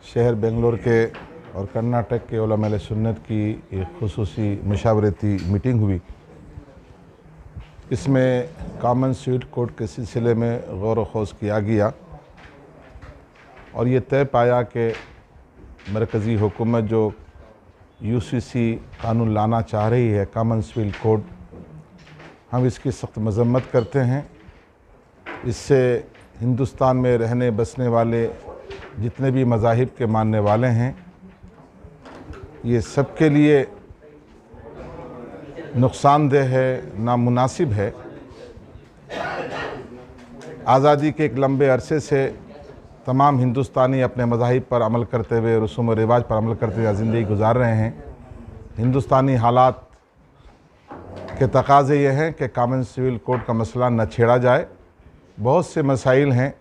शहर बेंगलोर के और कर्नाटक के उलमा सुन्नत की एक खुसूसी मशावरती मीटिंग हुई। इसमें कॉमन सिविल कोड के सिलसिले में गौर व खोज किया गया और ये तय पाया कि मरकज़ी हुकूमत जो यूसीसी कानून लाना चाह रही है, कॉमन सिविल कोड, हम इसकी सख्त मज़म्मत करते हैं। इससे हिंदुस्तान में रहने बसने वाले जितने भी मज़ाहिब के मानने वाले हैं, ये सबके लिए नुकसानदेह है, नामुनासिब है। आज़ादी के एक लंबे अरसे से तमाम हिंदुस्तानी अपने मज़ाहिब पर अमल करते हुए, रसूम व रिवाज पर अमल करते हुए ज़िंदगी गुजार रहे हैं। हिंदुस्तानी हालात के तकाज़े ये हैं कि कॉमन सिविल कोड का मसला न छेड़ा जाए। बहुत से मसाइल हैं,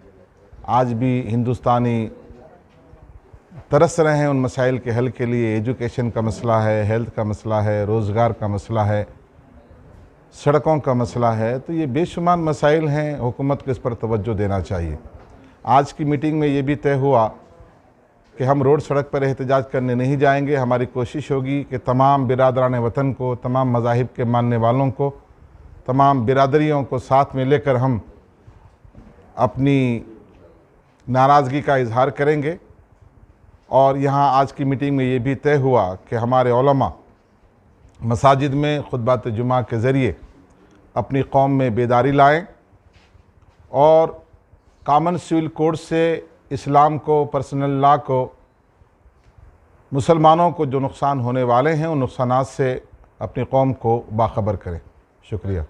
आज भी हिंदुस्तानी तरस रहे हैं उन मसाइल के हल के लिए। एजुकेशन का मसला है, हेल्थ का मसला है, रोज़गार का मसला है, सड़कों का मसला है। तो ये बेशुमार मसाइल हैं, हुकूमत को इस पर तवज्जो देना चाहिए। आज की मीटिंग में ये भी तय हुआ कि हम रोड सड़क पर एहतजाज करने नहीं जाएंगे। हमारी कोशिश होगी कि तमाम बिरादरान वतन को, तमाम मज़ाहिब के मानने वालों को, तमाम बिरादरियों को साथ में लेकर हम अपनी नाराज़गी का इजहार करेंगे। और यहाँ आज की मीटिंग में ये भी तय हुआ कि हमारे उलमा मसाजिद में खुतबात जुमा के ज़रिए अपनी कौम में बेदारी लाएं और कॉमन सिविल कोड से इस्लाम को, पर्सनल लॉ को, मुसलमानों को जो नुकसान होने वाले हैं उन नुकसानात से अपनी कौम को बाखबर करें। शुक्रिया।